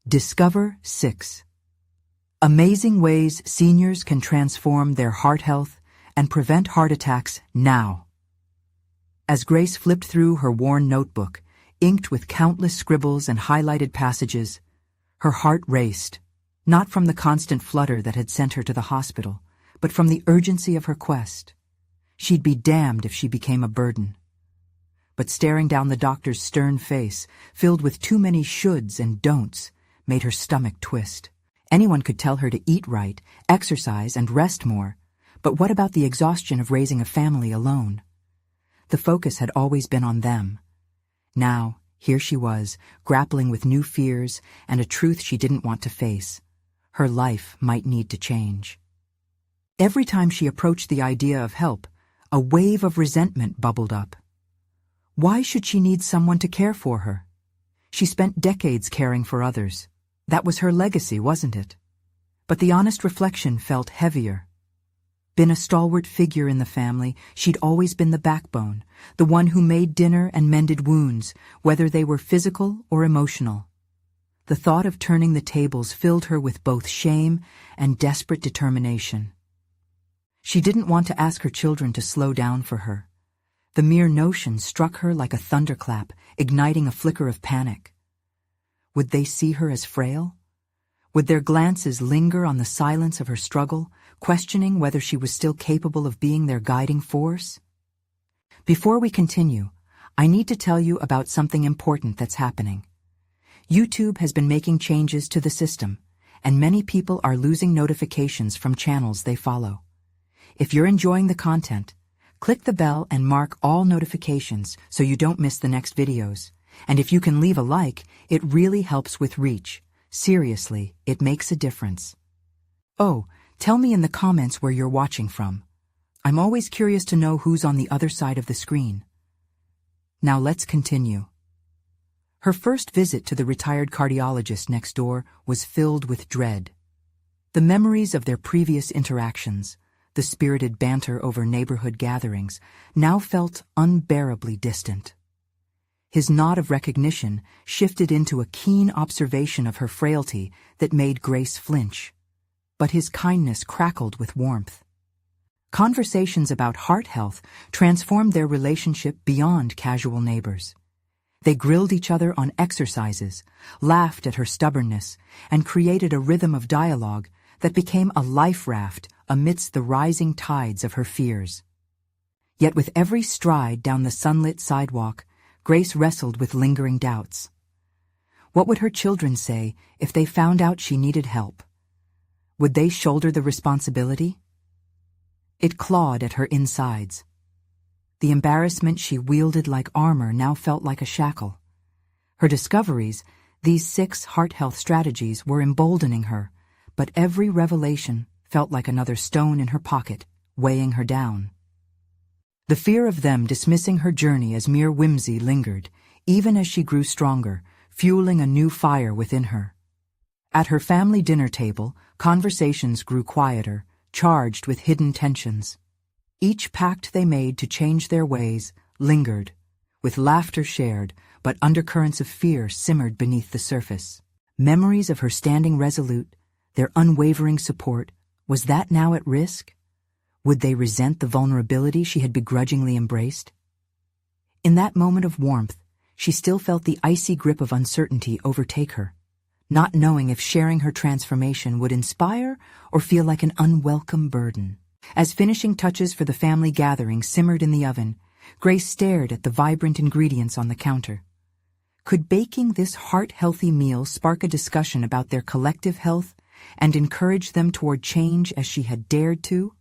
Discover 6 Amazing ways seniors can transform their heart health and prevent heart attacks now. As Grace flipped through her worn notebook, inked with countless scribbles and highlighted passages, her heart raced, not from the constant flutter that had sent her to the hospital, but from the urgency of her quest. She'd be damned if she became a burden. But staring down the doctor's stern face, filled with too many shoulds and don'ts, made her stomach twist. Anyone could tell her to eat right, exercise, and rest more, but what about the exhaustion of raising a family alone? The focus had always been on them. Now, here she was, grappling with new fears and a truth she didn't want to face. Her life might need to change. Every time she approached the idea of help, a wave of resentment bubbled up. Why should she need someone to care for her? She spent decades caring for others. That was her legacy, wasn't it? But the honest reflection felt heavier. Been a stalwart figure in the family, she'd always been the backbone, the one who made dinner and mended wounds, whether they were physical or emotional. The thought of turning the tables filled her with both shame and desperate determination. She didn't want to ask her children to slow down for her. The mere notion struck her like a thunderclap, igniting a flicker of panic. Would they see her as frail? Would their glances linger on the silence of her struggle, questioning whether she was still capable of being their guiding force? Before we continue, I need to tell you about something important that's happening. YouTube has been making changes to the system, and many people are losing notifications from channels they follow. If you're enjoying the content, click the bell and mark all notifications so you don't miss the next videos. And if you can leave a like, it really helps with reach. Seriously, it makes a difference. Oh, tell me in the comments where you're watching from. I'm always curious to know who's on the other side of the screen. Now let's continue. Her first visit to the retired cardiologist next door was filled with dread. The memories of their previous interactions, the spirited banter over neighborhood gatherings, now felt unbearably distant. His nod of recognition shifted into a keen observation of her frailty that made Grace flinch. But his kindness crackled with warmth. Conversations about heart health transformed their relationship beyond casual neighbors. They grilled each other on exercises, laughed at her stubbornness, and created a rhythm of dialogue that became a life raft amidst the rising tides of her fears. Yet with every stride down the sunlit sidewalk, Grace wrestled with lingering doubts. What would her children say if they found out she needed help? Would they shoulder the responsibility? It clawed at her insides. The embarrassment she wielded like armor now felt like a shackle. Her discoveries, these 6 heart health strategies, were emboldening her, but every revelation felt like another stone in her pocket, weighing her down. The fear of them dismissing her journey as mere whimsy lingered, even as she grew stronger, fueling a new fire within her. At her family dinner table, conversations grew quieter, charged with hidden tensions. Each pact they made to change their ways lingered, with laughter shared, but undercurrents of fear simmered beneath the surface. Memories of her standing resolute, their unwavering support, was that now at risk? Would they resent the vulnerability she had begrudgingly embraced? In that moment of warmth, she still felt the icy grip of uncertainty overtake her, not knowing if sharing her transformation would inspire or feel like an unwelcome burden. As finishing touches for the family gathering simmered in the oven, Grace stared at the vibrant ingredients on the counter. Could baking this heart-healthy meal spark a discussion about their collective health and encourage them toward change as she had dared to?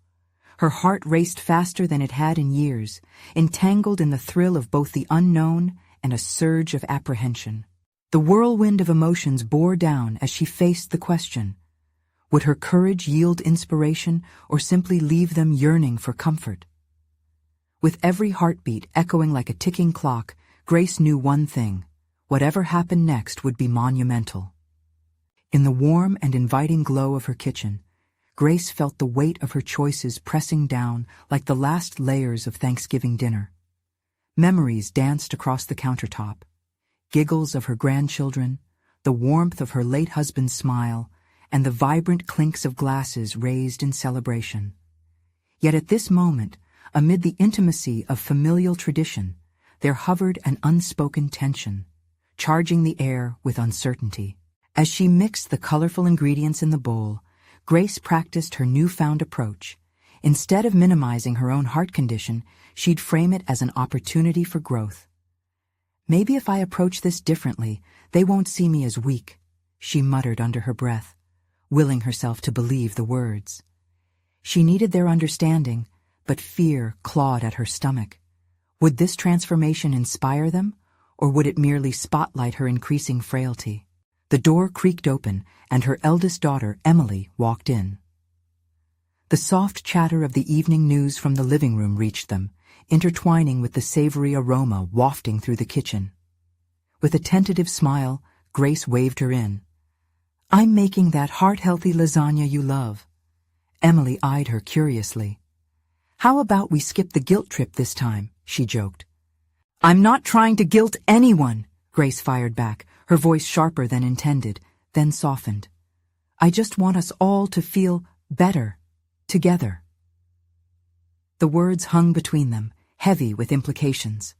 Her heart raced faster than it had in years, entangled in the thrill of both the unknown and a surge of apprehension. The whirlwind of emotions bore down as she faced the question. Would her courage yield inspiration or simply leave them yearning for comfort? With every heartbeat echoing like a ticking clock, Grace knew one thing: whatever happened next would be monumental. In the warm and inviting glow of her kitchen, Grace felt the weight of her choices pressing down like the last layers of Thanksgiving dinner. Memories danced across the countertop. Giggles of her grandchildren, the warmth of her late husband's smile, and the vibrant clinks of glasses raised in celebration. Yet at this moment, amid the intimacy of familial tradition, there hovered an unspoken tension, charging the air with uncertainty. As she mixed the colorful ingredients in the bowl, Grace practiced her newfound approach. Instead of minimizing her own heart condition, she'd frame it as an opportunity for growth. "Maybe if I approach this differently, they won't see me as weak," she muttered under her breath, willing herself to believe the words. She needed their understanding, but fear clawed at her stomach. Would this transformation inspire them, or would it merely spotlight her increasing frailty? The door creaked open, and her eldest daughter, Emily, walked in. The soft chatter of the evening news from the living room reached them, intertwining with the savory aroma wafting through the kitchen. With a tentative smile, Grace waved her in. "I'm making that heart-healthy lasagna you love." Emily eyed her curiously. "How about we skip the guilt trip this time?" she joked. "I'm not trying to guilt anyone," Grace fired back, her voice sharper than intended, then softened. "I just want us all to feel better, together." The words hung between them, heavy with implications.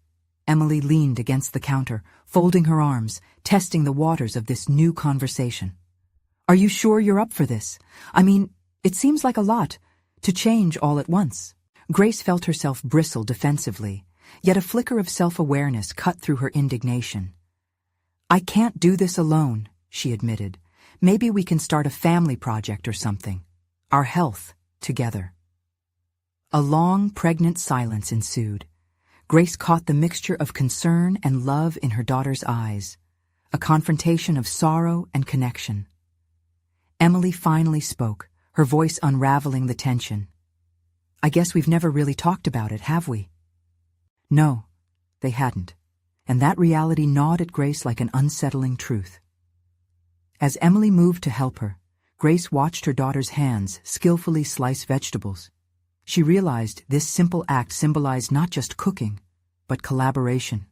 Emily leaned against the counter, folding her arms, testing the waters of this new conversation. "Are you sure you're up for this? I mean, it seems like a lot, to change all at once." Grace felt herself bristle defensively, yet a flicker of self-awareness cut through her indignation. "I can't do this alone," she admitted. "Maybe we can start a family project or something. Our health, together." A long, pregnant silence ensued. Grace caught the mixture of concern and love in her daughter's eyes, a confrontation of sorrow and connection. Emily finally spoke, her voice unraveling the tension. "I guess we've never really talked about it, have we?" No, they hadn't, and that reality gnawed at Grace like an unsettling truth. As Emily moved to help her, Grace watched her daughter's hands skillfully slice vegetables. She realized this simple act symbolized not just cooking, but collaboration.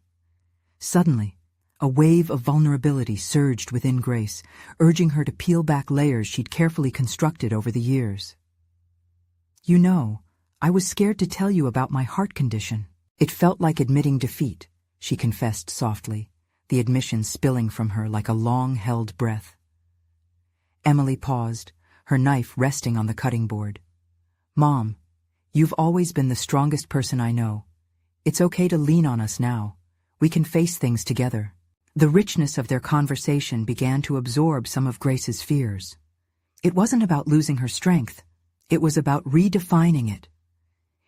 Suddenly, a wave of vulnerability surged within Grace, urging her to peel back layers she'd carefully constructed over the years. "You know, I was scared to tell you about my heart condition." It felt like admitting defeat, she confessed softly, the admission spilling from her like a long-held breath. Emily paused, her knife resting on the cutting board. "Mom, you've always been the strongest person I know. It's okay to lean on us now. We can face things together." The richness of their conversation began to absorb some of Grace's fears. It wasn't about losing her strength. It was about redefining it.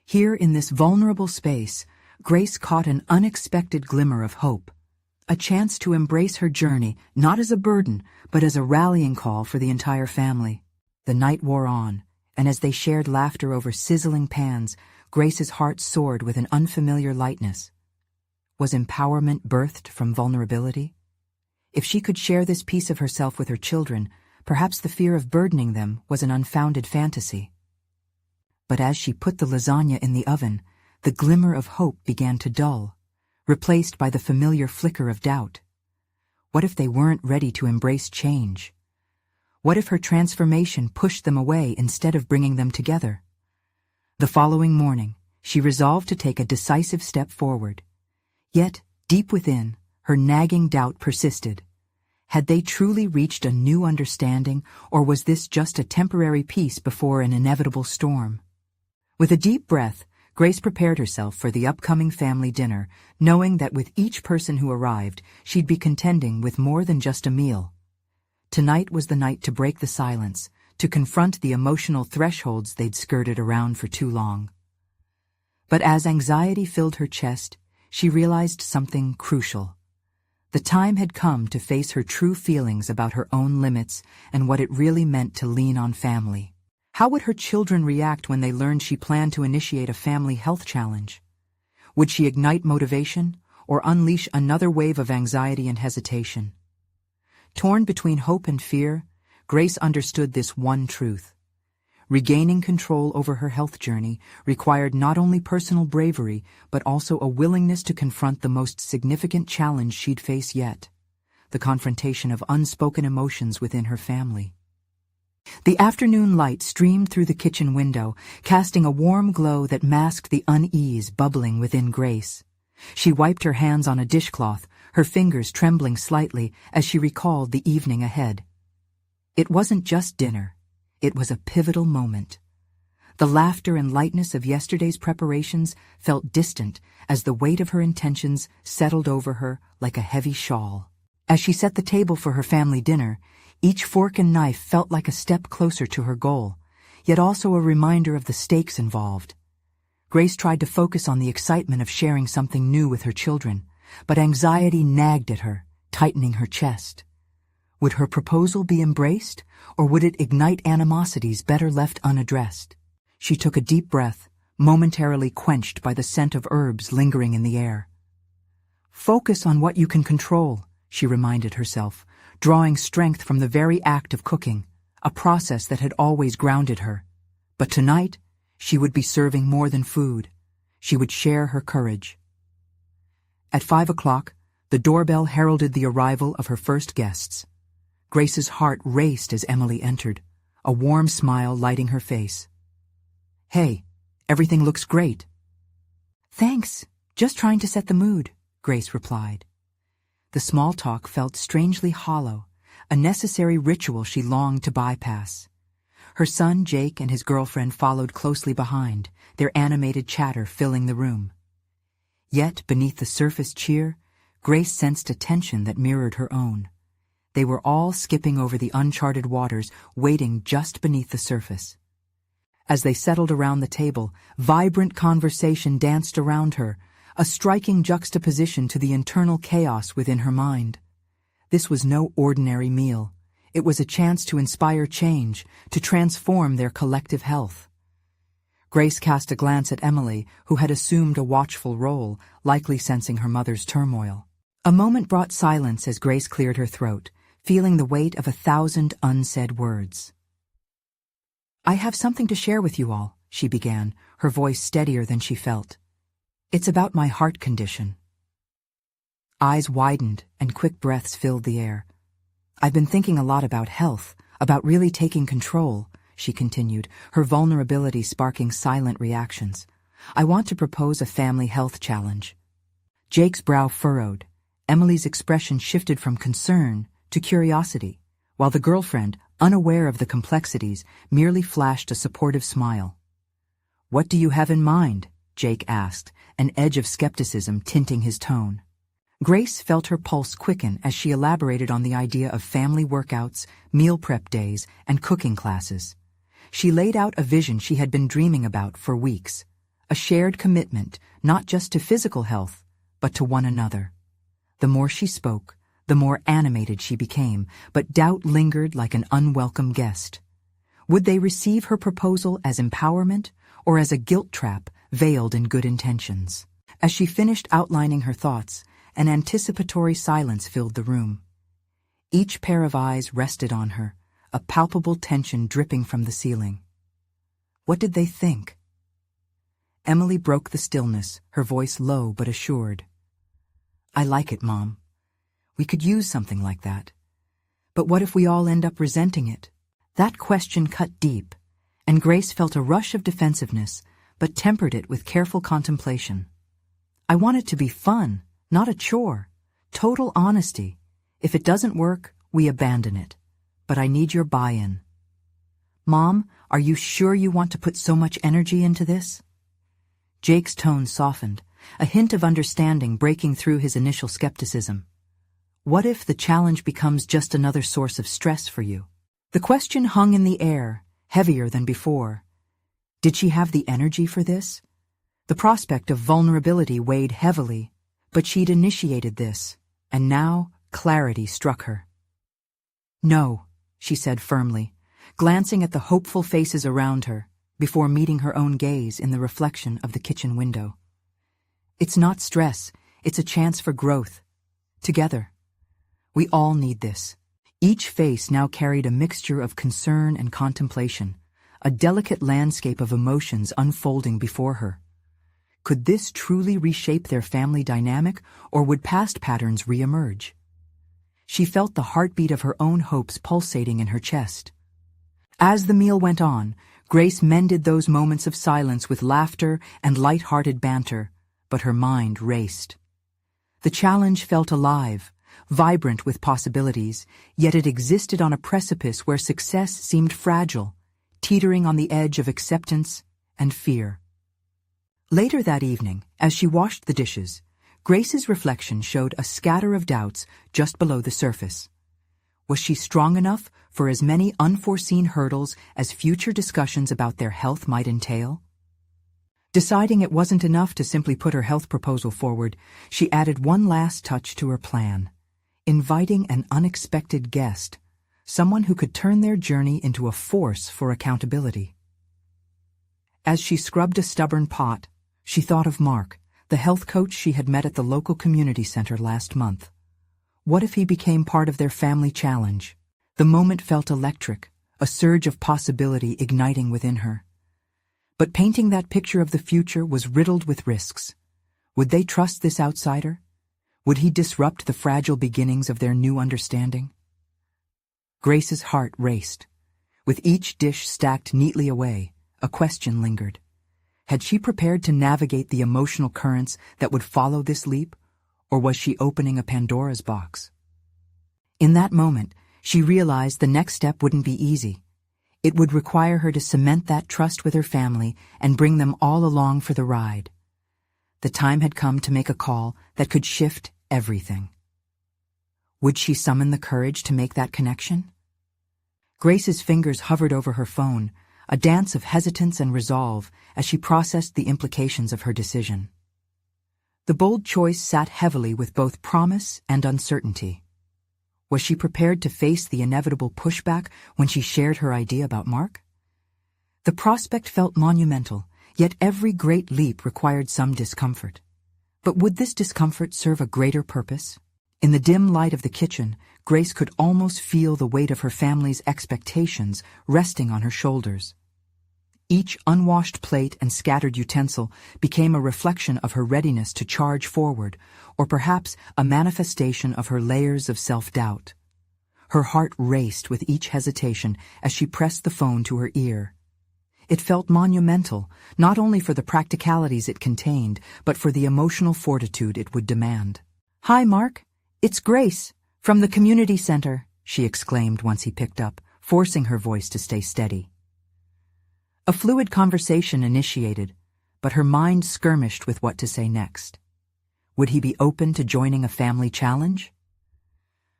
Here in this vulnerable space, Grace caught an unexpected glimmer of hope, a chance to embrace her journey not as a burden, but as a rallying call for the entire family. The night wore on, and as they shared laughter over sizzling pans, Grace's heart soared with an unfamiliar lightness. Was empowerment birthed from vulnerability? If she could share this piece of herself with her children, perhaps the fear of burdening them was an unfounded fantasy. But as she put the lasagna in the oven, the glimmer of hope began to dull, replaced by the familiar flicker of doubt. What if they weren't ready to embrace change? What if her transformation pushed them away instead of bringing them together? The following morning, she resolved to take a decisive step forward. Yet, deep within, her nagging doubt persisted. Had they truly reached a new understanding, or was this just a temporary peace before an inevitable storm? With a deep breath, Grace prepared herself for the upcoming family dinner, knowing that with each person who arrived, she'd be contending with more than just a meal. Tonight was the night to break the silence, to confront the emotional thresholds they'd skirted around for too long. But as anxiety filled her chest, she realized something crucial. The time had come to face her true feelings about her own limits and what it really meant to lean on family. How would her children react when they learned she planned to initiate a family health challenge? Would she ignite motivation or unleash another wave of anxiety and hesitation? Torn between hope and fear, Grace understood this one truth. Regaining control over her health journey required not only personal bravery, but also a willingness to confront the most significant challenge she'd face yet: the confrontation of unspoken emotions within her family. The afternoon light streamed through the kitchen window, casting a warm glow that masked the unease bubbling within Grace. She wiped her hands on a dishcloth, her fingers trembling slightly as she recalled the evening ahead. It wasn't just dinner. It was a pivotal moment. The laughter and lightness of yesterday's preparations felt distant as the weight of her intentions settled over her like a heavy shawl. As she set the table for her family dinner, each fork and knife felt like a step closer to her goal, yet also a reminder of the stakes involved. Grace tried to focus on the excitement of sharing something new with her children, but anxiety nagged at her, tightening her chest. Would her proposal be embraced, or would it ignite animosities better left unaddressed? She took a deep breath, momentarily quenched by the scent of herbs lingering in the air. Focus on what you can control, she reminded herself, drawing strength from the very act of cooking, a process that had always grounded her. But tonight, she would be serving more than food. She would share her courage. At 5 o'clock, the doorbell heralded the arrival of her first guests. Grace's heart raced as Emily entered, a warm smile lighting her face. "Hey, everything looks great." "Thanks, just trying to set the mood," Grace replied. The small talk felt strangely hollow, a necessary ritual she longed to bypass. Her son, Jake, and his girlfriend followed closely behind, their animated chatter filling the room. Yet, beneath the surface cheer, Grace sensed a tension that mirrored her own. They were all skipping over the uncharted waters, waiting just beneath the surface. As they settled around the table, vibrant conversation danced around her, a striking juxtaposition to the internal chaos within her mind. This was no ordinary meal. It was a chance to inspire change, to transform their collective health. Grace cast a glance at Emily, who had assumed a watchful role, likely sensing her mother's turmoil. A moment brought silence as Grace cleared her throat, feeling the weight of 1,000 unsaid words. "I have something to share with you all," she began, her voice steadier than she felt. "It's about my heart condition." Eyes widened and quick breaths filled the air. "I've been thinking a lot about health, about really taking control," she continued, her vulnerability sparking silent reactions. "I want to propose a family health challenge." Jake's brow furrowed. Emily's expression shifted from concern to curiosity, while the girlfriend, unaware of the complexities, merely flashed a supportive smile. "What do you have in mind?" Jake asked, an edge of skepticism tinting his tone. Grace felt her pulse quicken as she elaborated on the idea of family workouts, meal prep days, and cooking classes. She laid out a vision she had been dreaming about for weeks, a shared commitment not just to physical health, but to one another. The more she spoke, the more animated she became, but doubt lingered like an unwelcome guest. Would they receive her proposal as empowerment or as a guilt trap veiled in good intentions? As she finished outlining her thoughts, an anticipatory silence filled the room. Each pair of eyes rested on her, a palpable tension dripping from the ceiling. What did they think? Emily broke the stillness, her voice low but assured. "I like it, Mom. We could use something like that. But what if we all end up resenting it?" That question cut deep, and Grace felt a rush of defensiveness, but tempered it with careful contemplation. "I want it to be fun, not a chore. Total honesty. If it doesn't work, we abandon it. But I need your buy-in." "Mom, are you sure you want to put so much energy into this?" Jake's tone softened, a hint of understanding breaking through his initial skepticism. "What if the challenge becomes just another source of stress for you?" The question hung in the air, heavier than before. Did she have the energy for this? The prospect of vulnerability weighed heavily, but she'd initiated this, and now clarity struck her. "No," she said firmly, glancing at the hopeful faces around her, before meeting her own gaze in the reflection of the kitchen window. "It's not stress, it's a chance for growth. Together. We all need this." Each face now carried a mixture of concern and contemplation, a delicate landscape of emotions unfolding before her. Could this truly reshape their family dynamic, or would past patterns re-emerge? She felt the heartbeat of her own hopes pulsating in her chest. As the meal went on, Grace mended those moments of silence with laughter and light-hearted banter, but her mind raced. The challenge felt alive, vibrant with possibilities, yet it existed on a precipice where success seemed fragile, teetering on the edge of acceptance and fear. Later that evening, as she washed the dishes, Grace's reflection showed a scatter of doubts just below the surface. Was she strong enough for as many unforeseen hurdles as future discussions about their health might entail? Deciding it wasn't enough to simply put her health proposal forward, she added one last touch to her plan, inviting an unexpected guest, someone who could turn their journey into a force for accountability. As she scrubbed a stubborn pot, she thought of Mark, the health coach she had met at the local community center last month. What if he became part of their family challenge? The moment felt electric, a surge of possibility igniting within her. But painting that picture of the future was riddled with risks. Would they trust this outsider? Would he disrupt the fragile beginnings of their new understanding? Grace's heart raced. With each dish stacked neatly away, a question lingered. Had she prepared to navigate the emotional currents that would follow this leap, or was she opening a Pandora's box? In that moment, she realized the next step wouldn't be easy. It would require her to cement that trust with her family and bring them all along for the ride. The time had come to make a call that could shift everything. Would she summon the courage to make that connection? Grace's fingers hovered over her phone, a dance of hesitance and resolve as she processed the implications of her decision. The bold choice sat heavily with both promise and uncertainty. Was she prepared to face the inevitable pushback when she shared her idea about Mark? The prospect felt monumental, yet every great leap required some discomfort. But would this discomfort serve a greater purpose? In the dim light of the kitchen, Grace could almost feel the weight of her family's expectations resting on her shoulders. Each unwashed plate and scattered utensil became a reflection of her readiness to charge forward, or perhaps a manifestation of her layers of self-doubt. Her heart raced with each hesitation as she pressed the phone to her ear. It felt monumental, not only for the practicalities it contained, but for the emotional fortitude it would demand. "Hi, Mark. It's Grace, from the community center," she exclaimed once he picked up, forcing her voice to stay steady. A fluid conversation initiated, but her mind skirmished with what to say next. Would he be open to joining a family challenge?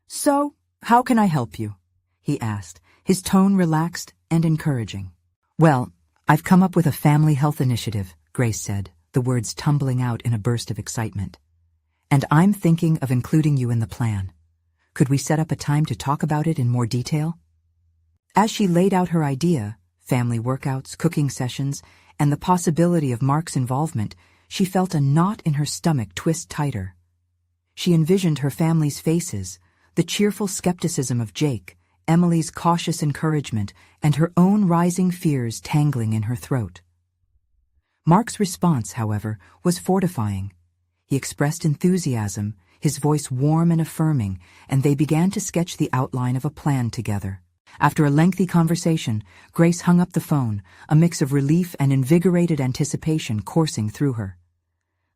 "So, how can I help you?" he asked, his tone relaxed and encouraging. "Well, I've come up with a family health initiative," Grace said, the words tumbling out in a burst of excitement. "And I'm thinking of including you in the plan. Could we set up a time to talk about it in more detail?" As she laid out her idea, family workouts, cooking sessions, and the possibility of Mark's involvement, she felt a knot in her stomach twist tighter. She envisioned her family's faces, the cheerful skepticism of Jake, Emily's cautious encouragement, and her own rising fears tangling in her throat. Mark's response, however, was fortifying. He expressed enthusiasm, his voice warm and affirming, and they began to sketch the outline of a plan together. After a lengthy conversation, Grace hung up the phone, a mix of relief and invigorated anticipation coursing through her.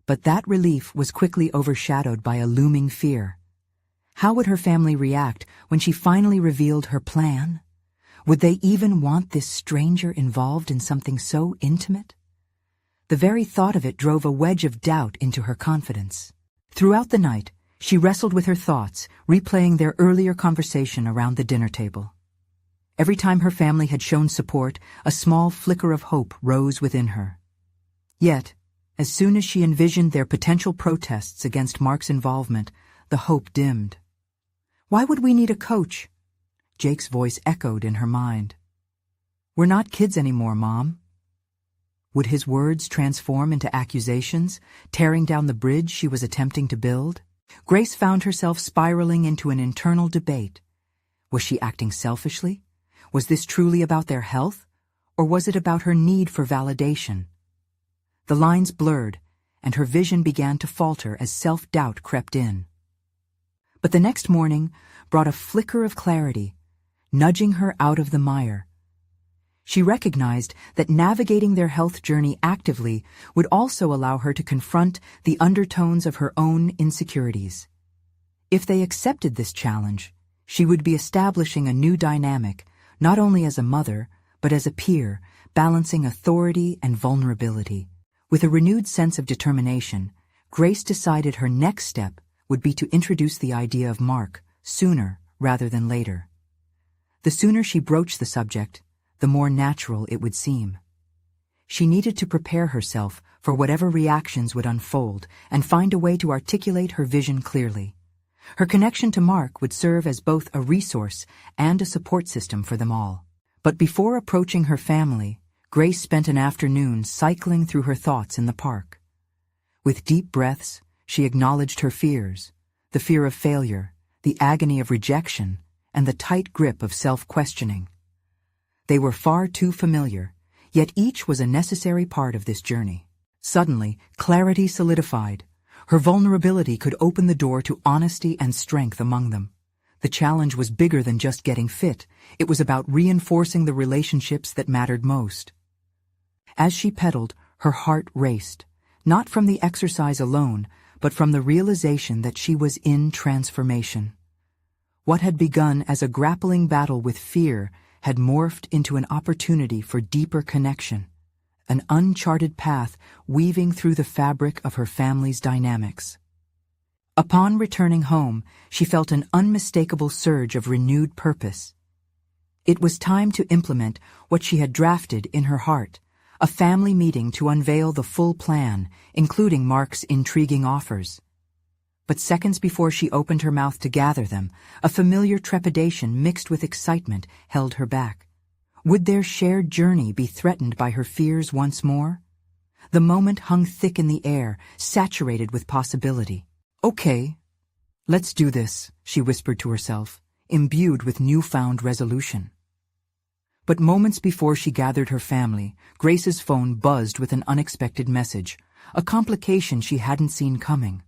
But that relief was quickly overshadowed by a looming fear. How would her family react when she finally revealed her plan? Would they even want this stranger involved in something so intimate? The very thought of it drove a wedge of doubt into her confidence. Throughout the night, she wrestled with her thoughts, replaying their earlier conversation around the dinner table. Every time her family had shown support, a small flicker of hope rose within her. Yet, as soon as she envisioned their potential protests against Mark's involvement, the hope dimmed. "Why would we need a coach?" Jake's voice echoed in her mind. "We're not kids anymore, Mom." Would his words transform into accusations, tearing down the bridge she was attempting to build? Grace found herself spiraling into an internal debate. Was she acting selfishly? Was this truly about their health, or was it about her need for validation? The lines blurred, and her vision began to falter as self-doubt crept in. But the next morning brought a flicker of clarity, nudging her out of the mire. She recognized that navigating their health journey actively would also allow her to confront the undertones of her own insecurities. If they accepted this challenge, she would be establishing a new dynamic, not only as a mother, but as a peer, balancing authority and vulnerability. With a renewed sense of determination, Grace decided her next step would be to introduce the idea of Mark sooner rather than later. The sooner she broached the subject, the more natural it would seem. She needed to prepare herself for whatever reactions would unfold and find a way to articulate her vision clearly. Her connection to Mark would serve as both a resource and a support system for them all. But before approaching her family, Grace spent an afternoon cycling through her thoughts in the park. With deep breaths, she acknowledged her fears, the fear of failure, the agony of rejection, and the tight grip of self-questioning. They were far too familiar, yet each was a necessary part of this journey. Suddenly, clarity solidified. Her vulnerability could open the door to honesty and strength among them. The challenge was bigger than just getting fit. It was about reinforcing the relationships that mattered most. As she pedaled, her heart raced, not from the exercise alone, but from the realization that she was in transformation. What had begun as a grappling battle with fear had morphed into an opportunity for deeper connection, an uncharted path weaving through the fabric of her family's dynamics. Upon returning home, she felt an unmistakable surge of renewed purpose. It was time to implement what she had drafted in her heart, a family meeting to unveil the full plan, including Mark's intriguing offers. But seconds before she opened her mouth to gather them, a familiar trepidation mixed with excitement held her back. Would their shared journey be threatened by her fears once more? The moment hung thick in the air, saturated with possibility. "Okay, let's do this," she whispered to herself, imbued with newfound resolution. But moments before she gathered her family, Grace's phone buzzed with an unexpected message, a complication she hadn't seen coming.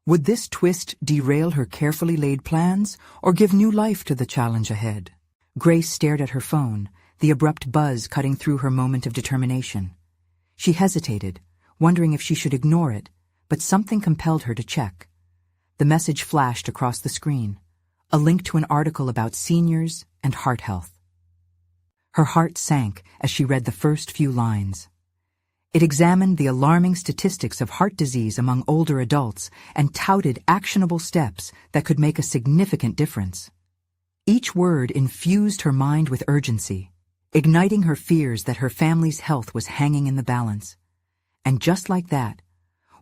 Would this twist derail her carefully laid plans, or give new life to the challenge ahead? Grace stared at her phone, the abrupt buzz cutting through her moment of determination. She hesitated, wondering if she should ignore it, but something compelled her to check. The message flashed across the screen, a link to an article about seniors and heart health. Her heart sank as she read the first few lines. It examined the alarming statistics of heart disease among older adults and touted actionable steps that could make a significant difference. Each word infused her mind with urgency, igniting her fears that her family's health was hanging in the balance. And just like that,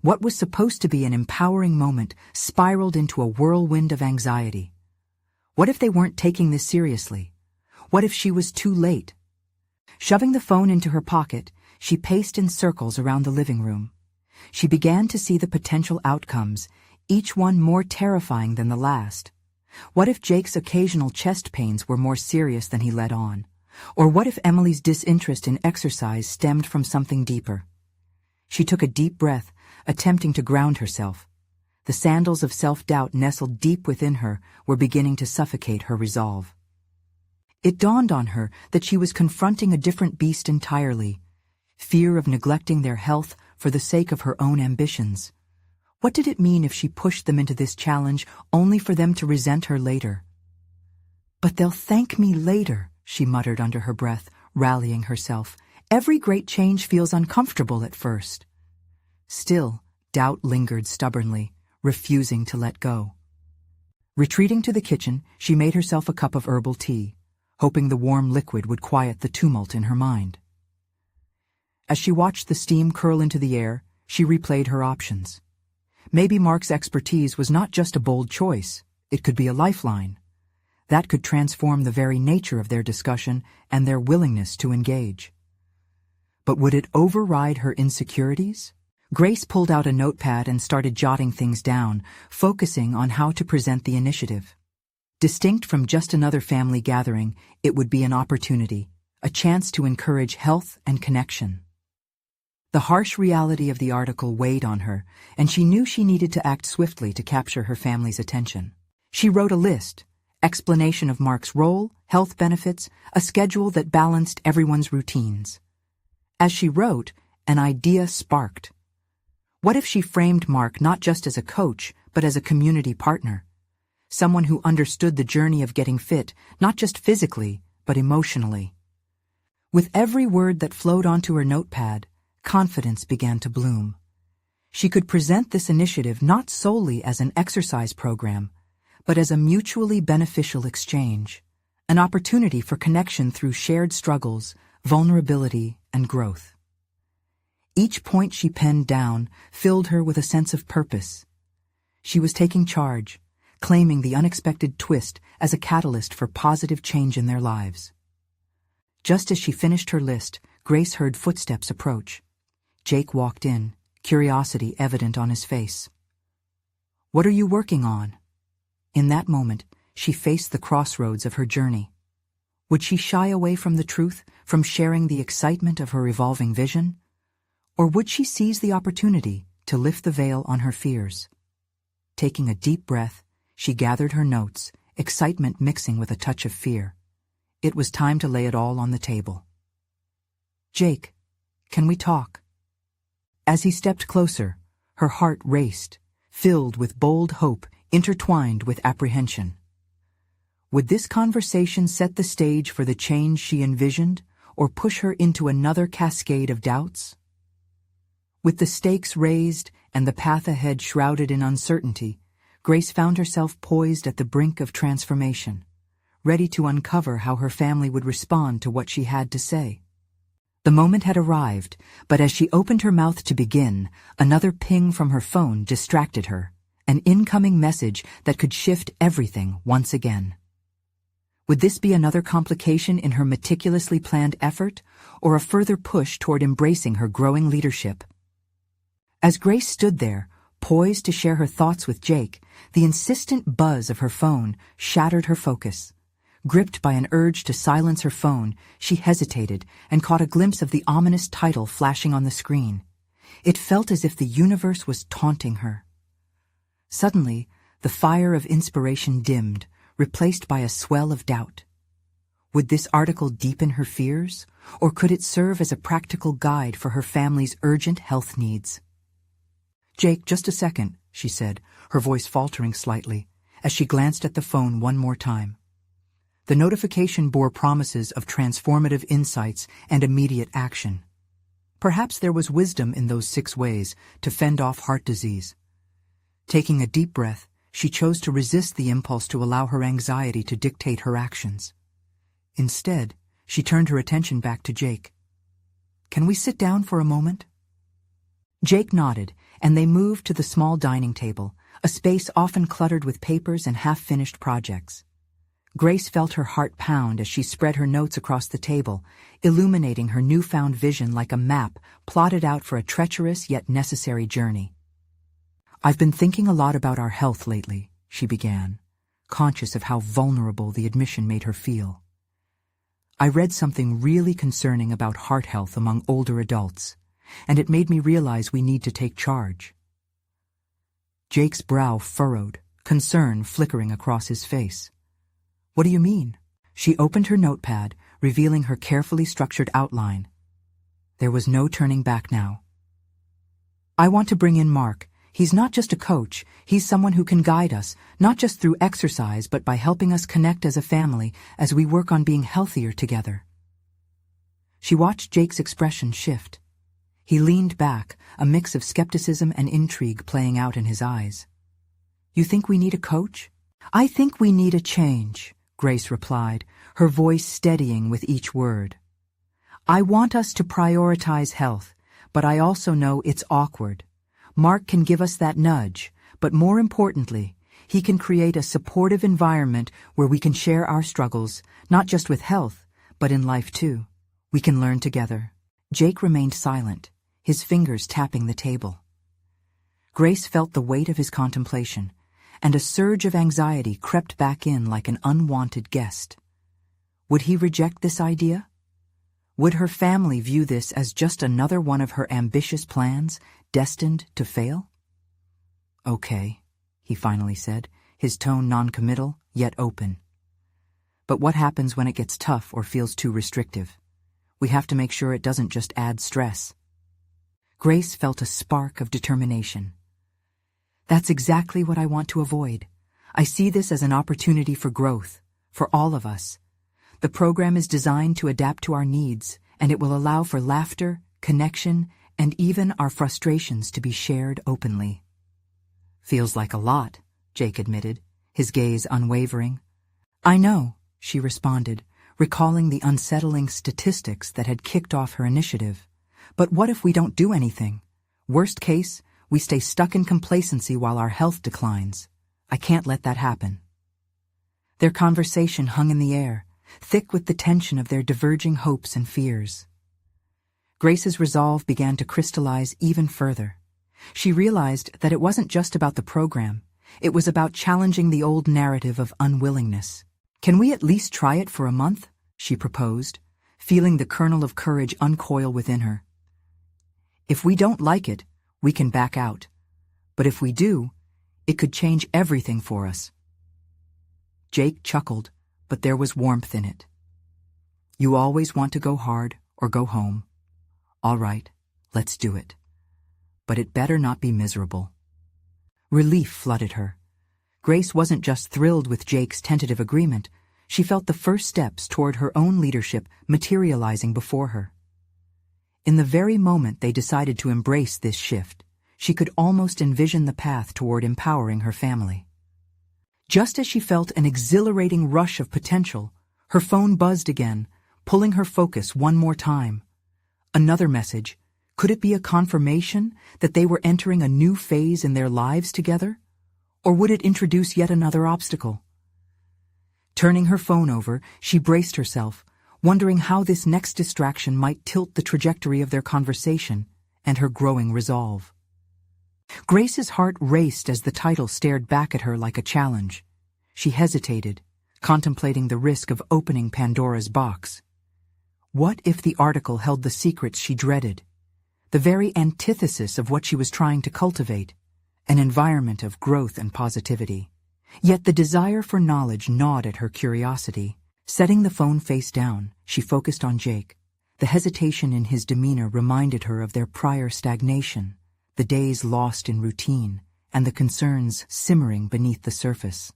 what was supposed to be an empowering moment spiraled into a whirlwind of anxiety. What if they weren't taking this seriously? What if she was too late? Shoving the phone into her pocket, she paced in circles around the living room. She began to see the potential outcomes, each one more terrifying than the last. What if Jake's occasional chest pains were more serious than he let on? Or what if Emily's disinterest in exercise stemmed from something deeper? She took a deep breath, attempting to ground herself. The sandals of self-doubt nestled deep within her were beginning to suffocate her resolve. It dawned on her that she was confronting a different beast entirely, fear of neglecting their health for the sake of her own ambitions. What did it mean if she pushed them into this challenge only for them to resent her later? "But they'll thank me later," she muttered under her breath, rallying herself. "Every great change feels uncomfortable at first." Still, doubt lingered stubbornly, refusing to let go. Retreating to the kitchen, she made herself a cup of herbal tea, hoping the warm liquid would quiet the tumult in her mind. As she watched the steam curl into the air, she replayed her options. Maybe Mark's expertise was not just a bold choice, it could be a lifeline. That could transform the very nature of their discussion and their willingness to engage. But would it override her insecurities? Grace pulled out a notepad and started jotting things down, focusing on how to present the initiative. Distinct from just another family gathering, it would be an opportunity, a chance to encourage health and connection. The harsh reality of the article weighed on her, and she knew she needed to act swiftly to capture her family's attention. She wrote a list, explanation of Mark's role, health benefits, a schedule that balanced everyone's routines. As she wrote, an idea sparked. What if she framed Mark not just as a coach, but as a community partner? Someone who understood the journey of getting fit, not just physically, but emotionally. With every word that flowed onto her notepad, confidence began to bloom. She could present this initiative not solely as an exercise program, but as a mutually beneficial exchange, an opportunity for connection through shared struggles, vulnerability, and growth. Each point she penned down filled her with a sense of purpose. She was taking charge, claiming the unexpected twist as a catalyst for positive change in their lives. Just as she finished her list, Grace heard footsteps approach. Jake walked in, curiosity evident on his face. "What are you working on?" In that moment, she faced the crossroads of her journey. Would she shy away from the truth, from sharing the excitement of her evolving vision? Or would she seize the opportunity to lift the veil on her fears? Taking a deep breath, she gathered her notes, excitement mixing with a touch of fear. It was time to lay it all on the table. "Jake, can we talk?" As he stepped closer, her heart raced, filled with bold hope intertwined with apprehension. Would this conversation set the stage for the change she envisioned, or push her into another cascade of doubts? With the stakes raised and the path ahead shrouded in uncertainty, Grace found herself poised at the brink of transformation, ready to uncover how her family would respond to what she had to say. The moment had arrived, but as she opened her mouth to begin, another ping from her phone distracted her, an incoming message that could shift everything once again. Would this be another complication in her meticulously planned effort, or a further push toward embracing her growing leadership? As Grace stood there, poised to share her thoughts with Jake, the insistent buzz of her phone shattered her focus. Gripped by an urge to silence her phone, she hesitated and caught a glimpse of the ominous title flashing on the screen. It felt as if the universe was taunting her. Suddenly, the fire of inspiration dimmed, replaced by a swell of doubt. Would this article deepen her fears, or could it serve as a practical guide for her family's urgent health needs? "Jake, just a second," she said, her voice faltering slightly, as she glanced at the phone one more time. The notification bore promises of transformative insights and immediate action. Perhaps there was wisdom in those 6 ways to fend off heart disease. Taking a deep breath, she chose to resist the impulse to allow her anxiety to dictate her actions. Instead, she turned her attention back to Jake. "Can we sit down for a moment?" Jake nodded, and they moved to the small dining table, a space often cluttered with papers and half-finished projects. Grace felt her heart pound as she spread her notes across the table, illuminating her newfound vision like a map plotted out for a treacherous yet necessary journey. "I've been thinking a lot about our health lately," she began, conscious of how vulnerable the admission made her feel. "I read something really concerning about heart health among older adults, and it made me realize we need to take charge." Jake's brow furrowed, concern flickering across his face. "What do you mean?" She opened her notepad, revealing her carefully structured outline. There was no turning back now. "I want to bring in Mark. He's not just a coach, he's someone who can guide us, not just through exercise but by helping us connect as a family as we work on being healthier together." She watched Jake's expression shift. He leaned back, a mix of skepticism and intrigue playing out in his eyes. "You think we need a coach?" "I think we need a change," Grace replied, her voice steadying with each word. "I want us to prioritize health, but I also know it's awkward. Mark can give us that nudge, but more importantly, he can create a supportive environment where we can share our struggles, not just with health, but in life too. We can learn together." Jake remained silent, his fingers tapping the table. Grace felt the weight of his contemplation, and a surge of anxiety crept back in like an unwanted guest. Would he reject this idea? Would her family view this as just another one of her ambitious plans, destined to fail? "Okay," he finally said, his tone non-committal, yet open. But what happens when it gets tough or feels too restrictive? We have to make sure it doesn't just add stress. Grace felt a spark of determination. That's exactly what I want to avoid. I see this as an opportunity for growth, for all of us. The program is designed to adapt to our needs, and it will allow for laughter, connection, and even our frustrations to be shared openly. Feels like a lot, Jake admitted, his gaze unwavering. I know, she responded, recalling the unsettling statistics that had kicked off her initiative. But what if we don't do anything? Worst case, we stay stuck in complacency while our health declines. I can't let that happen. Their conversation hung in the air, thick with the tension of their diverging hopes and fears. Grace's resolve began to crystallize even further. She realized that it wasn't just about the program, it was about challenging the old narrative of unwillingness. Can we at least try it for a month? She proposed, feeling the kernel of courage uncoil within her. If we don't like it, we can back out. But if we do, it could change everything for us. Jake chuckled, but there was warmth in it. You always want to go hard or go home. All right, let's do it. But it better not be miserable. Relief flooded her. Grace wasn't just thrilled with Jake's tentative agreement, she felt the first steps toward her own leadership materializing before her. In the very moment they decided to embrace this shift, she could almost envision the path toward empowering her family. Just as she felt an exhilarating rush of potential, her phone buzzed again, pulling her focus one more time. Another message. Could it be a confirmation that they were entering a new phase in their lives together? Or would it introduce yet another obstacle? Turning her phone over, she braced herself, wondering how this next distraction might tilt the trajectory of their conversation and her growing resolve. Grace's heart raced as the title stared back at her like a challenge. She hesitated, contemplating the risk of opening Pandora's box. What if the article held the secrets she dreaded? The very antithesis of what she was trying to cultivate, an environment of growth and positivity. Yet the desire for knowledge gnawed at her curiosity. Setting the phone face down, she focused on Jake. The hesitation in his demeanor reminded her of their prior stagnation, the days lost in routine, and the concerns simmering beneath the surface.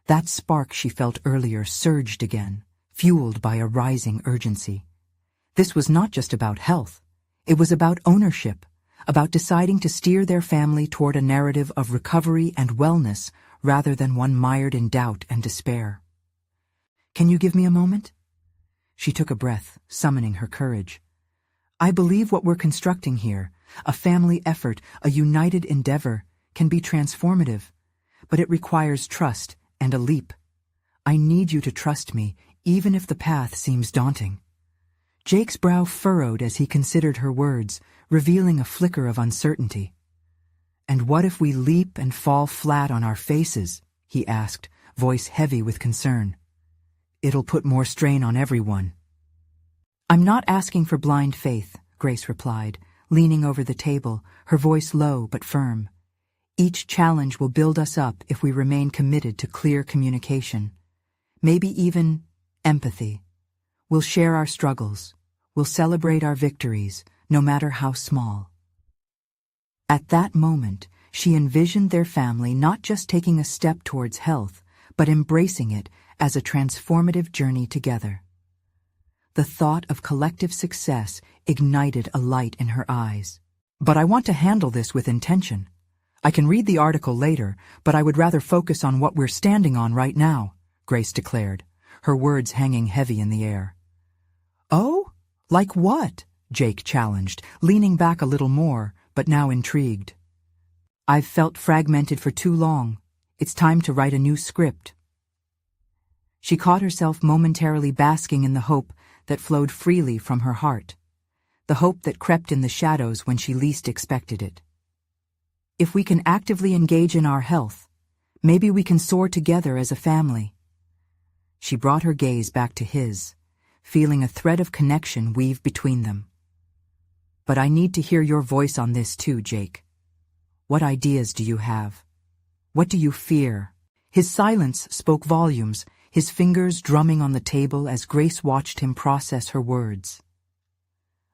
That spark she felt earlier surged again, fueled by a rising urgency. This was not just about health. It was about ownership, about deciding to steer their family toward a narrative of recovery and wellness rather than one mired in doubt and despair. Can you give me a moment? She took a breath, summoning her courage. I believe what we're constructing here, a family effort, a united endeavor, can be transformative, but it requires trust and a leap. I need you to trust me, even if the path seems daunting. Jake's brow furrowed as he considered her words, revealing a flicker of uncertainty. And what if we leap and fall flat on our faces? He asked, voice heavy with concern. It'll put more strain on everyone. I'm not asking for blind faith, Grace replied, leaning over the table, her voice low but firm. Each challenge will build us up if we remain committed to clear communication. Maybe even empathy. We'll share our struggles. We'll celebrate our victories, no matter how small. At that moment, she envisioned their family not just taking a step towards health, but embracing it as a transformative journey together. The thought of collective success ignited a light in her eyes. But I want to handle this with intention. I can read the article later, but I would rather focus on what we're standing on right now, Grace declared, her words hanging heavy in the air. Oh? Like what? Jake challenged, leaning back a little more, but now intrigued. I've felt fragmented for too long. It's time to write a new script. She caught herself momentarily basking in the hope that flowed freely from her heart, the hope that crept in the shadows when she least expected it. If we can actively engage in our health, maybe we can soar together as a family. She brought her gaze back to his, feeling a thread of connection weave between them. But I need to hear your voice on this too, Jake. What ideas do you have? What do you fear? His silence spoke volumes, his fingers drumming on the table as Grace watched him process her words.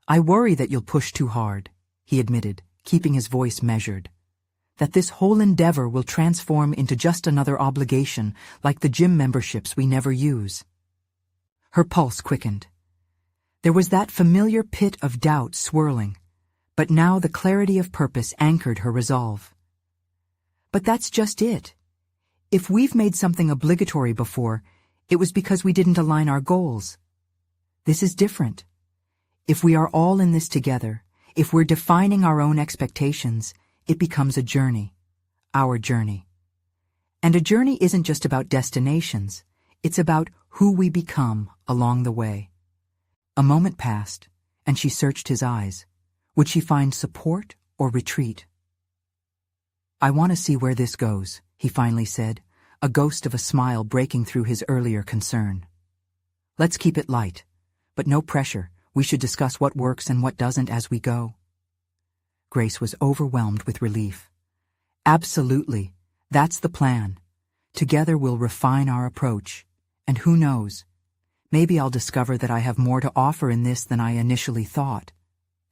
"I worry that you'll push too hard," he admitted, keeping his voice measured. "That this whole endeavor will transform into just another obligation, like the gym memberships we never use." Her pulse quickened. There was that familiar pit of doubt swirling, but now the clarity of purpose anchored her resolve. "But that's just it. If we've made something obligatory before, it was because we didn't align our goals. This is different. If we are all in this together, if we're defining our own expectations, it becomes a journey, our journey. And a journey isn't just about destinations, it's about who we become along the way." A moment passed, and she searched his eyes. Would she find support or retreat? "I want to see where this goes," he finally said, a ghost of a smile breaking through his earlier concern. "Let's keep it light, but no pressure. We should discuss what works and what doesn't as we go." Grace was overwhelmed with relief. "Absolutely. That's the plan. Together we'll refine our approach. And who knows? Maybe I'll discover that I have more to offer in this than I initially thought.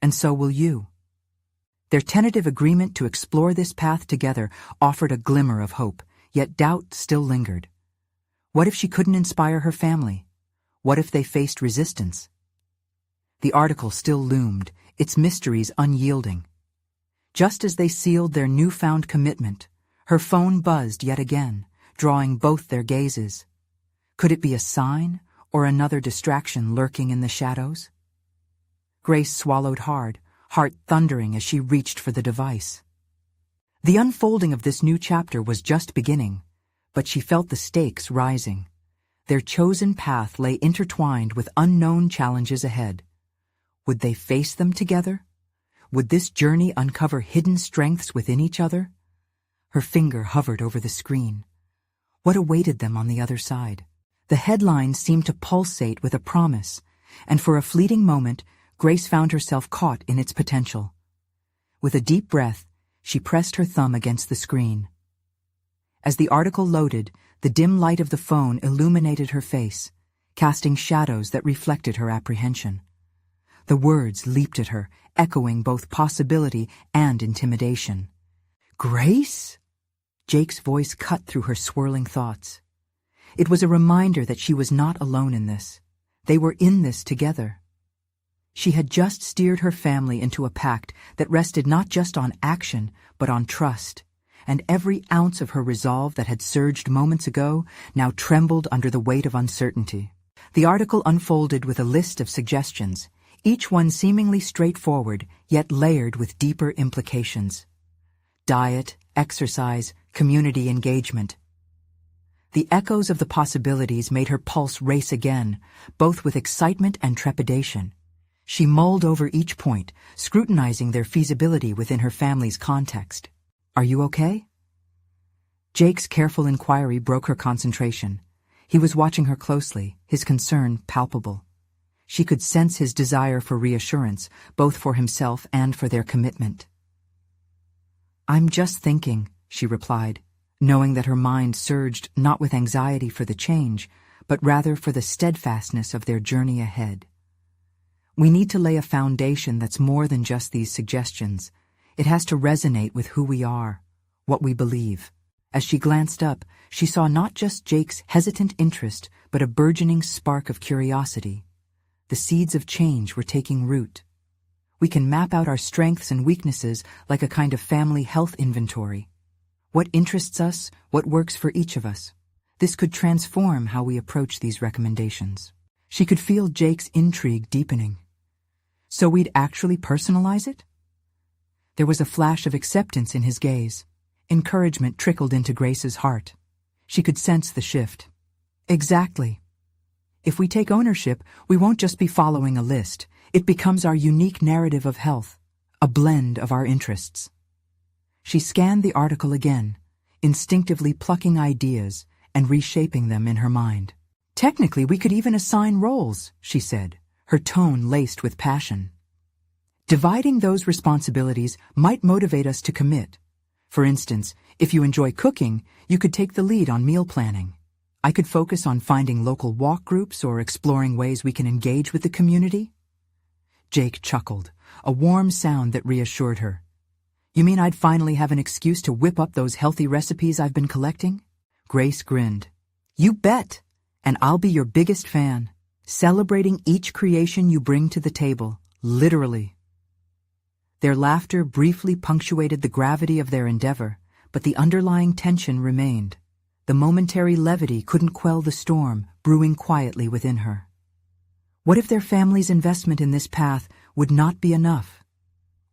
And so will you." Their tentative agreement to explore this path together offered a glimmer of hope, yet doubt still lingered. What if she couldn't inspire her family? What if they faced resistance? The article still loomed, its mysteries unyielding. Just as they sealed their newfound commitment, her phone buzzed yet again, drawing both their gazes. Could it be a sign, or another distraction lurking in the shadows? Grace swallowed hard, heart thundering as she reached for the device. The unfolding of this new chapter was just beginning, but she felt the stakes rising. Their chosen path lay intertwined with unknown challenges ahead. Would they face them together? Would this journey uncover hidden strengths within each other? Her finger hovered over the screen. What awaited them on the other side? The headlines seemed to pulsate with a promise, and for a fleeting moment, Grace found herself caught in its potential. With a deep breath, she pressed her thumb against the screen. As the article loaded, the dim light of the phone illuminated her face, casting shadows that reflected her apprehension. The words leaped at her, echoing both possibility and intimidation. "Grace?" Jake's voice cut through her swirling thoughts. It was a reminder that she was not alone in this. They were in this together. She had just steered her family into a pact that rested not just on action, but on trust, and every ounce of her resolve that had surged moments ago now trembled under the weight of uncertainty. The article unfolded with a list of suggestions, each one seemingly straightforward, yet layered with deeper implications. Diet, exercise, community engagement. The echoes of the possibilities made her pulse race again, both with excitement and trepidation. She mulled over each point, scrutinizing their feasibility within her family's context. "Are you okay?" Jake's careful inquiry broke her concentration. He was watching her closely, his concern palpable. She could sense his desire for reassurance, both for himself and for their commitment. "I'm just thinking," she replied, knowing that her mind surged not with anxiety for the change, but rather for the steadfastness of their journey ahead. "We need to lay a foundation that's more than just these suggestions. It has to resonate with who we are, what we believe." As she glanced up, she saw not just Jake's hesitant interest, but a burgeoning spark of curiosity. The seeds of change were taking root. We can map out our strengths and weaknesses like a kind of family health inventory. What interests us, what works for each of us. This could transform how we approach these recommendations. She could feel Jake's intrigue deepening. So we'd actually personalize it? There was a flash of acceptance in his gaze. Encouragement trickled into Grace's heart. She could sense the shift. Exactly. If we take ownership, we won't just be following a list. It becomes our unique narrative of health, a blend of our interests. She scanned the article again, instinctively plucking ideas and reshaping them in her mind. "Technically, we could even assign roles," she said, her tone laced with passion. "Dividing those responsibilities might motivate us to commit. For instance, if you enjoy cooking, you could take the lead on meal planning. I could focus on finding local walk groups or exploring ways we can engage with the community." Jake chuckled, a warm sound that reassured her. "You mean I'd finally have an excuse to whip up those healthy recipes I've been collecting?" Grace grinned. "You bet! And I'll be your biggest fan, celebrating each creation you bring to the table, literally." Their laughter briefly punctuated the gravity of their endeavor, but the underlying tension remained. The momentary levity couldn't quell the storm brewing quietly within her. What if their family's investment in this path would not be enough?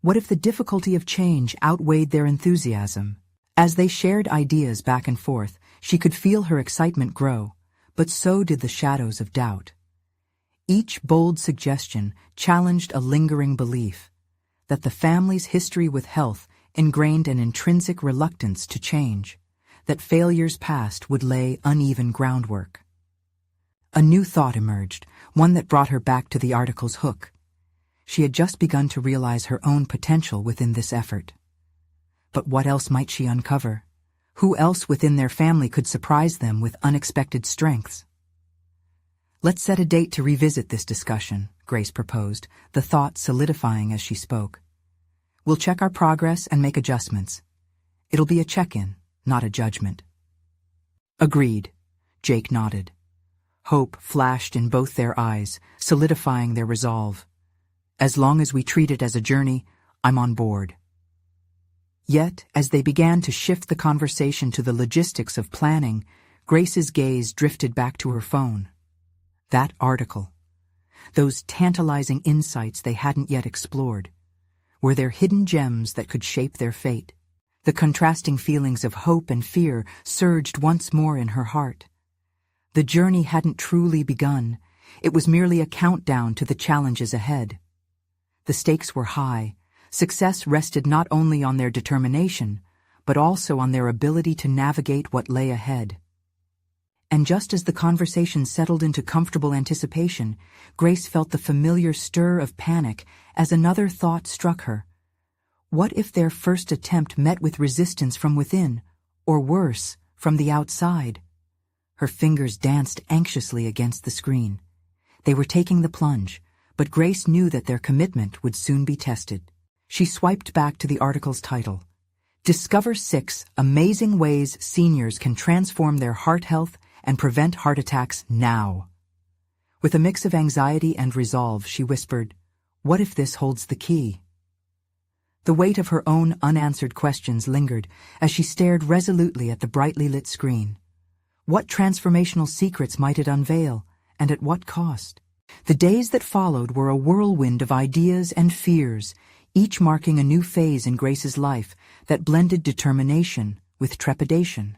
What if the difficulty of change outweighed their enthusiasm? As they shared ideas back and forth, she could feel her excitement grow, but so did the shadows of doubt. Each bold suggestion challenged a lingering belief that the family's history with health ingrained an intrinsic reluctance to change, that failures past would lay uneven groundwork. A new thought emerged, one that brought her back to the article's hook. She had just begun to realize her own potential within this effort. But what else might she uncover? Who else within their family could surprise them with unexpected strengths? "Let's set a date to revisit this discussion," Grace proposed, the thought solidifying as she spoke. "We'll check our progress and make adjustments. It'll be a check-in, not a judgment." "Agreed," Jake nodded. Hope flashed in both their eyes, solidifying their resolve. "As long as we treat it as a journey, I'm on board." Yet, as they began to shift the conversation to the logistics of planning, Grace's gaze drifted back to her phone. That article. Those tantalizing insights they hadn't yet explored. Were there hidden gems that could shape their fate? The contrasting feelings of hope and fear surged once more in her heart. The journey hadn't truly begun. It was merely a countdown to the challenges ahead. The stakes were high. Success rested not only on their determination, but also on their ability to navigate what lay ahead. And just as the conversation settled into comfortable anticipation, Grace felt the familiar stir of panic as another thought struck her. What if their first attempt met with resistance from within, or worse, from the outside? Her fingers danced anxiously against the screen. They were taking the plunge, but Grace knew that their commitment would soon be tested. She swiped back to the article's title. "Discover 6 Amazing Ways Seniors Can Transform Their Heart Health and Prevent Heart Attacks Now." With a mix of anxiety and resolve, she whispered, "What if this holds the key?" The weight of her own unanswered questions lingered as she stared resolutely at the brightly lit screen. What transformational secrets might it unveil, and at what cost? The days that followed were a whirlwind of ideas and fears, each marking a new phase in Grace's life that blended determination with trepidation.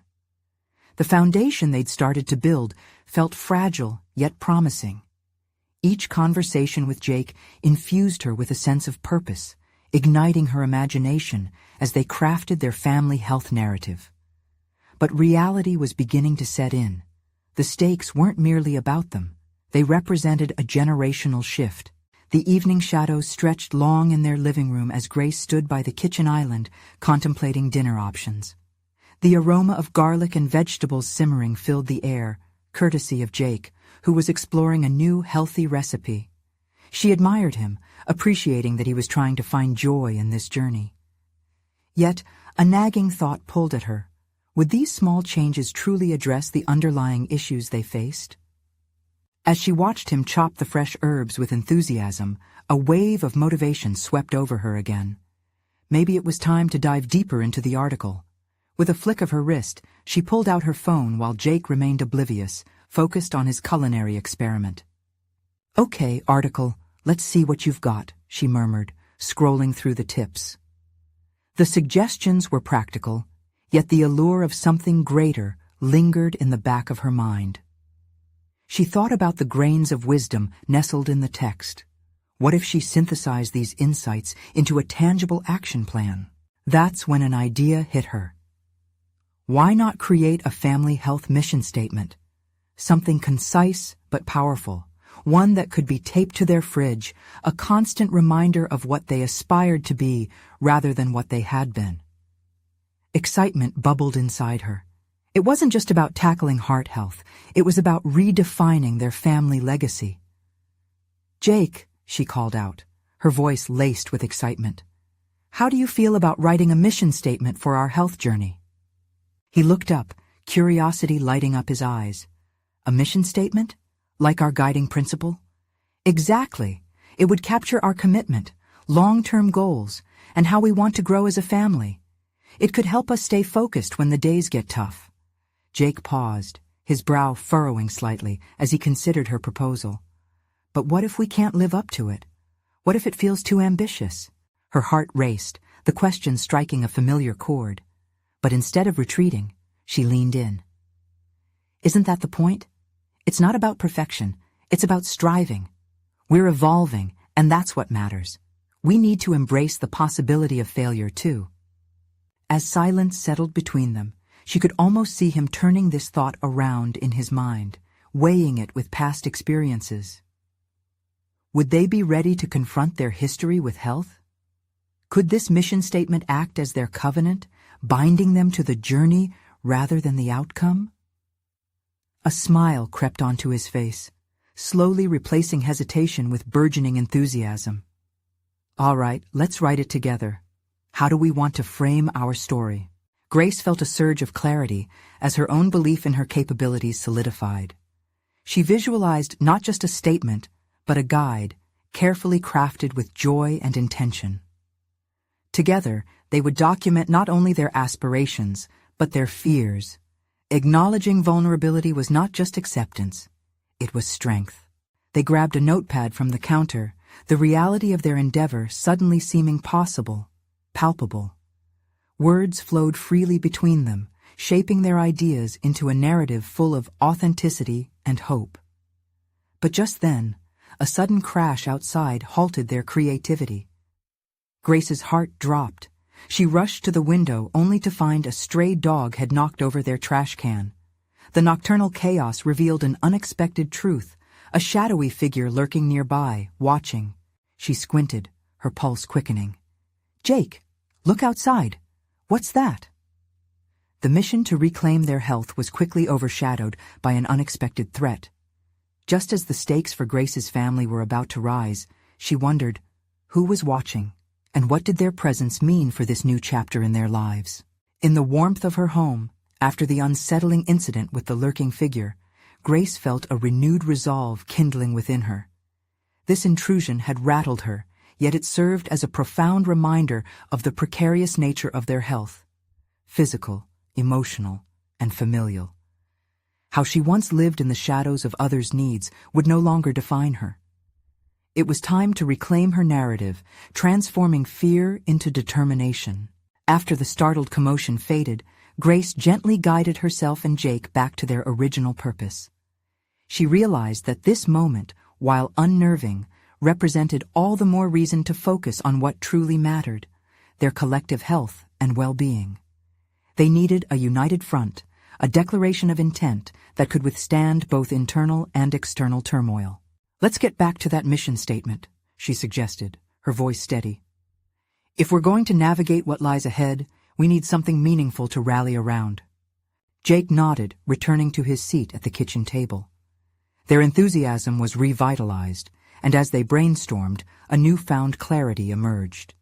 The foundation they'd started to build felt fragile yet promising. Each conversation with Jake infused her with a sense of purpose, igniting her imagination as they crafted their family health narrative. But reality was beginning to set in. The stakes weren't merely about them. They represented a generational shift. The evening shadows stretched long in their living room as Grace stood by the kitchen island, contemplating dinner options. The aroma of garlic and vegetables simmering filled the air, courtesy of Jake, who was exploring a new, healthy recipe. She admired him, appreciating that he was trying to find joy in this journey. Yet, a nagging thought pulled at her. Would these small changes truly address the underlying issues they faced? As she watched him chop the fresh herbs with enthusiasm, a wave of motivation swept over her again. Maybe it was time to dive deeper into the article. With a flick of her wrist, she pulled out her phone while Jake remained oblivious, focused on his culinary experiment. "Okay, article, let's see what you've got," she murmured, scrolling through the tips. The suggestions were practical, yet the allure of something greater lingered in the back of her mind. She thought about the grains of wisdom nestled in the text. What if she synthesized these insights into a tangible action plan? That's when an idea hit her. Why not create a family health mission statement? Something concise but powerful, one that could be taped to their fridge, a constant reminder of what they aspired to be rather than what they had been. Excitement bubbled inside her. It wasn't just about tackling heart health, it was about redefining their family legacy. "Jake," she called out, her voice laced with excitement, "how do you feel about writing a mission statement for our health journey?" He looked up, curiosity lighting up his eyes. "A mission statement? Like our guiding principle?" "Exactly. It would capture our commitment, long-term goals, and how we want to grow as a family. It could help us stay focused when the days get tough." Jake paused, his brow furrowing slightly as he considered her proposal. "But what if we can't live up to it? What if it feels too ambitious?" Her heart raced, the question striking a familiar chord. But instead of retreating, she leaned in. "Isn't that the point? It's not about perfection, it's about striving. We're evolving, and that's what matters. We need to embrace the possibility of failure, too." As silence settled between them, she could almost see him turning this thought around in his mind, weighing it with past experiences. Would they be ready to confront their history with health? Could this mission statement act as their covenant, binding them to the journey rather than the outcome? A smile crept onto his face, slowly replacing hesitation with burgeoning enthusiasm. "All right, let's write it together. How do we want to frame our story?" Grace felt a surge of clarity as her own belief in her capabilities solidified. She visualized not just a statement, but a guide, carefully crafted with joy and intention. Together, they would document not only their aspirations, but their fears. Acknowledging vulnerability was not just acceptance, it was strength. They grabbed a notepad from the counter, the reality of their endeavor suddenly seeming possible, palpable. Words flowed freely between them, shaping their ideas into a narrative full of authenticity and hope. But just then, a sudden crash outside halted their creativity. Grace's heart dropped. She rushed to the window only to find a stray dog had knocked over their trash can. The nocturnal chaos revealed an unexpected truth, a shadowy figure lurking nearby, watching. She squinted, her pulse quickening. "Jake, look outside. What's that?" The mission to reclaim their health was quickly overshadowed by an unexpected threat. Just as the stakes for Grace's family were about to rise, she wondered, who was watching, and what did their presence mean for this new chapter in their lives? In the warmth of her home, after the unsettling incident with the lurking figure, Grace felt a renewed resolve kindling within her. This intrusion had rattled her, yet it served as a profound reminder of the precarious nature of their health, physical, emotional, and familial. How she once lived in the shadows of others' needs would no longer define her. It was time to reclaim her narrative, transforming fear into determination. After the startled commotion faded, Grace gently guided herself and Jake back to their original purpose. She realized that this moment, while unnerving, represented all the more reason to focus on what truly mattered, their collective health and well-being. They needed a united front, a declaration of intent that could withstand both internal and external turmoil. "Let's get back to that mission statement," she suggested, her voice steady. "If we're going to navigate what lies ahead, we need something meaningful to rally around." Jake nodded, returning to his seat at the kitchen table. Their enthusiasm was revitalized, and as they brainstormed, a newfound clarity emerged.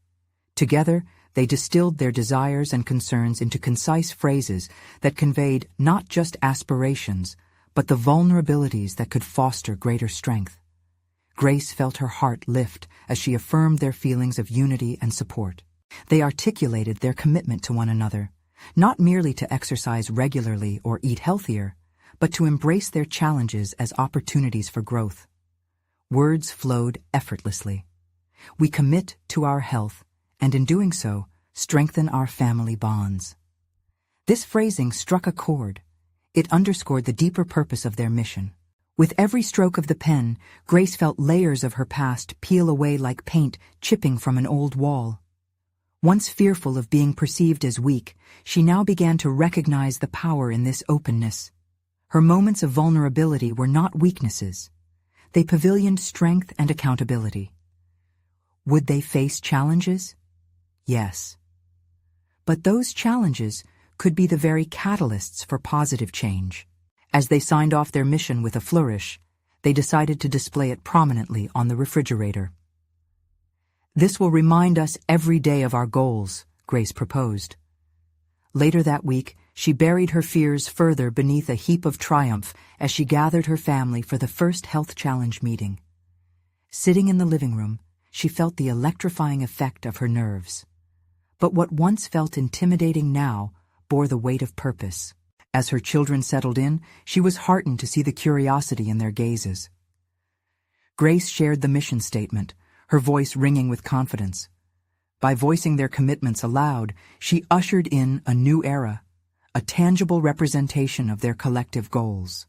Together, they distilled their desires and concerns into concise phrases that conveyed not just aspirations, but the vulnerabilities that could foster greater strength. Grace felt her heart lift as she affirmed their feelings of unity and support. They articulated their commitment to one another, not merely to exercise regularly or eat healthier, but to embrace their challenges as opportunities for growth. Words flowed effortlessly. "We commit to our health, and in doing so, strengthen our family bonds." This phrasing struck a chord. It underscored the deeper purpose of their mission. With every stroke of the pen, Grace felt layers of her past peel away like paint chipping from an old wall. Once fearful of being perceived as weak, she now began to recognize the power in this openness. Her moments of vulnerability were not weaknesses. They pavilioned strength and accountability. Would they face challenges? Yes. But those challenges could be the very catalysts for positive change. As they signed off their mission with a flourish, they decided to display it prominently on the refrigerator. "This will remind us every day of our goals," Grace proposed. Later that week, she buried her fears further beneath a heap of triumph as she gathered her family for the first health challenge meeting. Sitting in the living room, she felt the electrifying effect of her nerves. But what once felt intimidating now bore the weight of purpose. As her children settled in, she was heartened to see the curiosity in their gazes. Grace shared the mission statement, her voice ringing with confidence. By voicing their commitments aloud, she ushered in a new era, a tangible representation of their collective goals.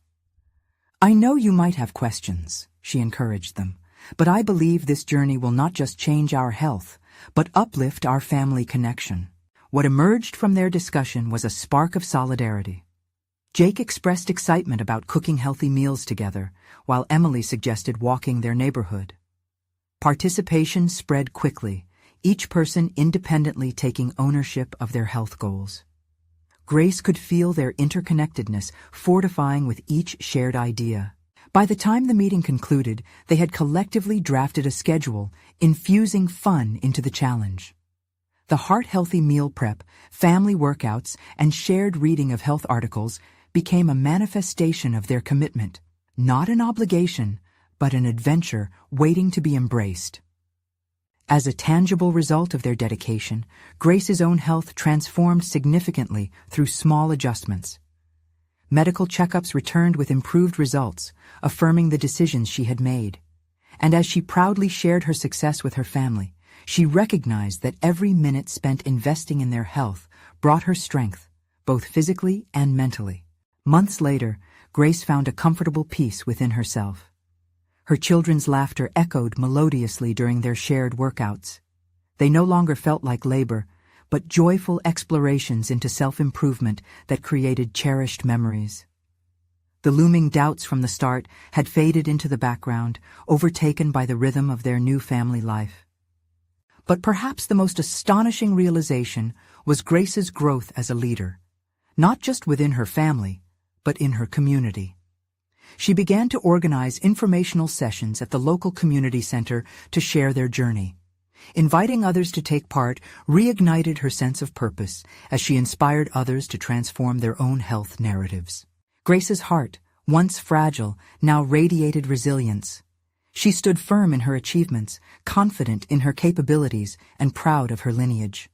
"I know you might have questions," she encouraged them, "but I believe this journey will not just change our health, but uplift our family connection." What emerged from their discussion was a spark of solidarity. Jake expressed excitement about cooking healthy meals together, while Emily suggested walking their neighborhood. Participation spread quickly, each person independently taking ownership of their health goals. Grace could feel their interconnectedness fortifying with each shared idea. By the time the meeting concluded, they had collectively drafted a schedule, infusing fun into the challenge. The heart-healthy meal prep, family workouts, and shared reading of health articles became a manifestation of their commitment, not an obligation, but an adventure waiting to be embraced. As a tangible result of their dedication, Grace's own health transformed significantly through small adjustments. Medical checkups returned with improved results, affirming the decisions she had made. And as she proudly shared her success with her family, she recognized that every minute spent investing in their health brought her strength, both physically and mentally. Months later, Grace found a comfortable peace within herself. Her children's laughter echoed melodiously during their shared workouts. They no longer felt like labor, but joyful explorations into self-improvement that created cherished memories. The looming doubts from the start had faded into the background, overtaken by the rhythm of their new family life. But perhaps the most astonishing realization was Grace's growth as a leader, not just within her family, but in her community. She began to organize informational sessions at the local community center to share their journey. Inviting others to take part reignited her sense of purpose as she inspired others to transform their own health narratives. Grace's heart, once fragile, now radiated resilience. She stood firm in her achievements, confident in her capabilities, and proud of her lineage.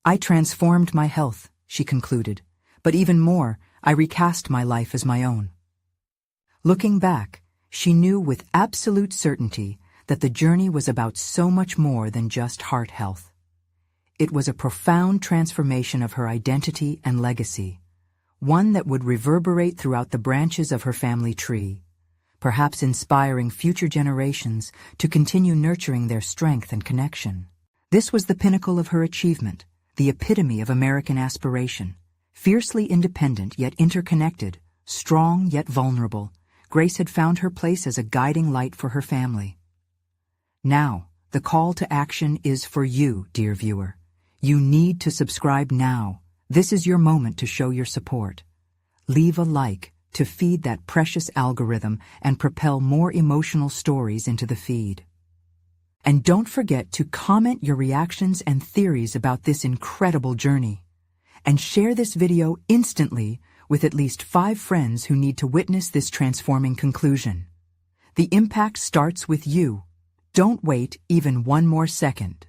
"I transformed my health," she concluded, "but even more, I recast my life as my own." Looking back, she knew with absolute certainty that the journey was about so much more than just heart health. It was a profound transformation of her identity and legacy, one that would reverberate throughout the branches of her family tree, perhaps inspiring future generations to continue nurturing their strength and connection. This was the pinnacle of her achievement, the epitome of American aspiration. Fiercely independent yet interconnected, strong yet vulnerable, Grace had found her place as a guiding light for her family. Now, the call to action is for you, dear viewer. You need to subscribe now. This is your moment to show your support. Leave a like to feed that precious algorithm and propel more emotional stories into the feed. And don't forget to comment your reactions and theories about this incredible journey. And share this video instantly with at least 5 friends who need to witness this transforming conclusion. The impact starts with you. Don't wait even one more second.